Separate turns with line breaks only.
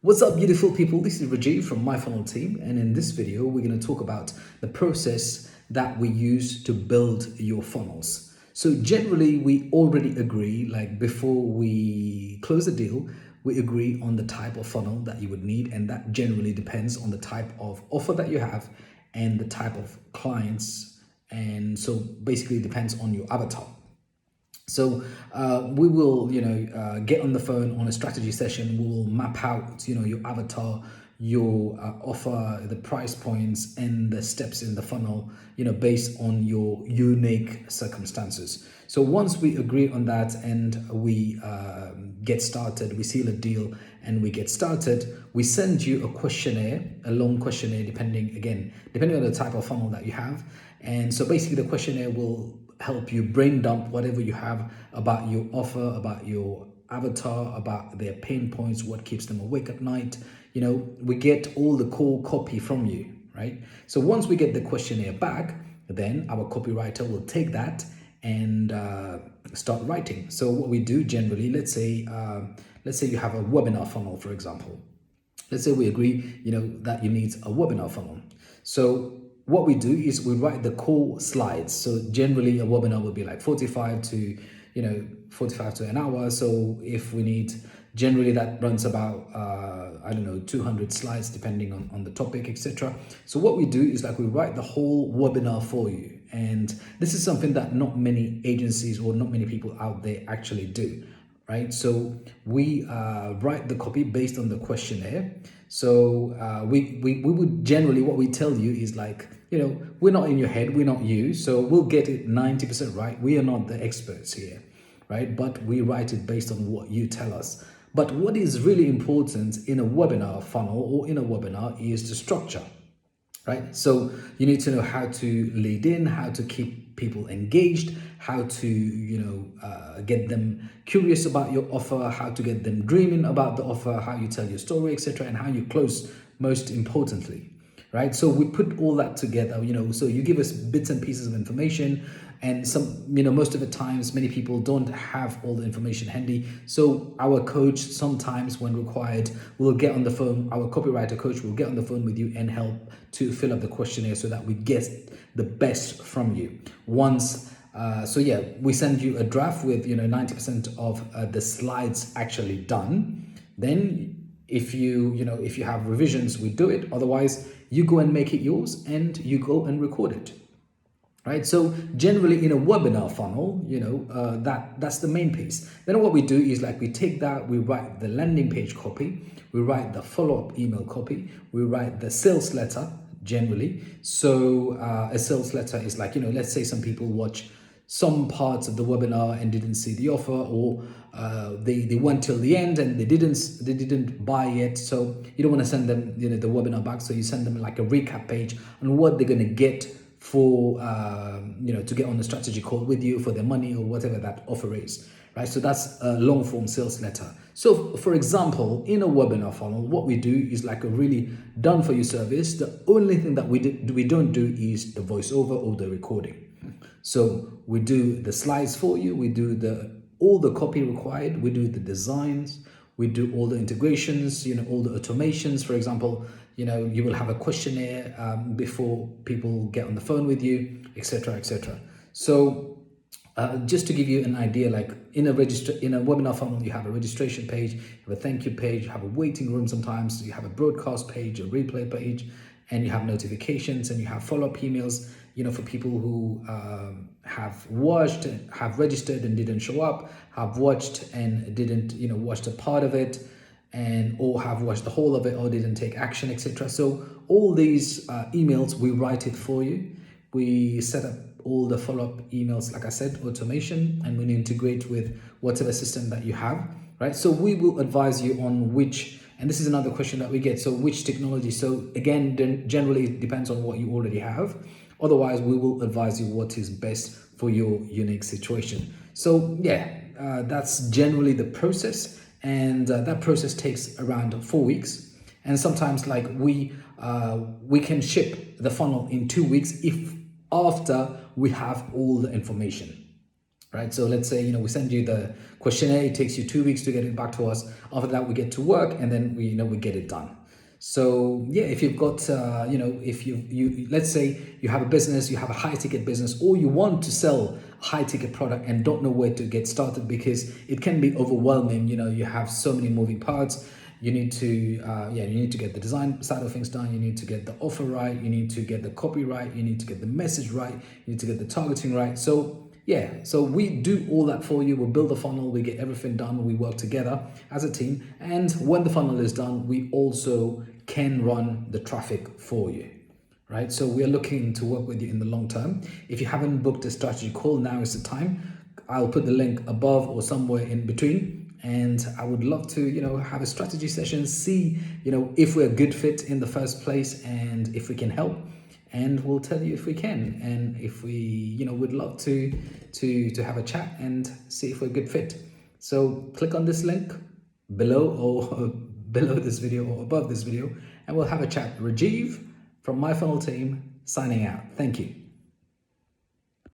What's up, beautiful people? This is Rajiv from My Funnel Team, and in this video, we're going to talk about the process that we use to build your funnels. So, generally, we already agree, like before we close a deal, we agree on the type of funnel that you would need, and that generally depends on the type of offer that you have and the type of clients. And so, basically, it depends on your avatar. So we will, get on the phone on a strategy session. We will map out, your avatar, your offer, the price points, and the steps in the funnel, based on your unique circumstances. So once we agree on that and we get started, we seal a deal and we get started, we send you a questionnaire, a long questionnaire, depending on the type of funnel that you have. And so basically the questionnaire will help you brain dump whatever you have about your offer, about your avatar, about their pain points, what keeps them awake at night. We get all the core copy from you, right? So once we get the questionnaire back, then our copywriter will take that and start writing. So what we do generally, let's say you have a webinar funnel, for example. Let's say we agree, that you need a webinar funnel. So what we do is we write the core slides. So generally a webinar will be like 45 to an hour. So if we need, generally that runs about 200 slides depending on the topic, etc. So what we do is like we write the whole webinar for you, and this is something that not many agencies or not many people out there actually do, right? So we write the copy based on the questionnaire. So we would generally, what we tell you is like, we're not in your head, we're not you. So we'll get it 90% right. We are not the experts here, right? But we write it based on what you tell us. But what is really important in a webinar funnel or in a webinar is the structure, right? So you need to know how to lead in, how to keep people engaged, how to get them curious about your offer, how to get them dreaming about the offer, how you tell your story, etc., and how you close, most importantly, right? So we put all that together, so you give us bits and pieces of information, and most of the times many people don't have all the information handy. So our coach, sometimes when required, will get on the phone, our copywriter coach will get on the phone with you and help to fill up the questionnaire so that we get the best from you. We send you a draft with 90% of the slides actually done. Then if you have revisions, we do it. Otherwise, you go and make it yours and you go and record it, right? So generally in a webinar funnel, that's the main piece. Then what we do is like we take that, we write the landing page copy, we write the follow-up email copy, we write the sales letter generally. So a sales letter is like, let's say some people watch some parts of the webinar and didn't see the offer, or they went till the end and they didn't buy it. So you don't want to send them the webinar back. So you send them like a recap page on what they're going to get for to get on the strategy call with you for their money or whatever that offer is, right? So that's a long form sales letter. So for example, in a webinar funnel, what we do is like a really done for you service. The only thing that we don't do is the voiceover or the recording. So we do the slides for you, we do all the copy required, we do the designs, we do all the integrations, all the automations. For example, you will have a questionnaire before people get on the phone with you, etc., etc. So just to give you an idea, like in a webinar funnel, you have a registration page, you have a thank you page, you have a waiting room, sometimes you have a broadcast page, a replay page, and you have notifications, and you have follow-up emails, for people who have watched, have registered and didn't show up, have watched and didn't, watch a part of it, or have watched the whole of it or didn't take action, etc. So all these emails, we write it for you. We set up all the follow-up emails, like I said, automation, and we integrate with whatever system that you have, right? So we will advise you on which, and this is another question that we get, so which technology. So again, generally it depends on what you already have. Otherwise, we will advise you what is best for your unique situation. So that's generally the process, and that process takes around 4 weeks. And sometimes like we can ship the funnel in 2 weeks if after we have all the information. right? So let's say, we send you the questionnaire, it takes you 2 weeks to get it back to us. After that, we get to work, and then we get it done. So yeah, if you've got, if you let's say you have a business, you have a high ticket business, or you want to sell a high ticket product and don't know where to get started because it can be overwhelming. You have so many moving parts. You need to, you need to get the design side of things done. You need to get the offer right. You need to get the copy right. You need to get the message right. You need to get the targeting right. So yeah, so we do all that for you. We build the funnel, we get everything done, we work together as a team. And when the funnel is done, we also can run the traffic for you, right? So we are looking to work with you in the long term. If you haven't booked a strategy call, now is the time. I'll put the link above or somewhere in between. And I would love to, have a strategy session, see, if we're a good fit in the first place and if we can help. And we'll tell you if we can, and if we, would love to have a chat and see if we're a good fit. So click on this link below or below this video or above this video, and we'll have a chat. Rajiv from My Funnel Team signing out. Thank you.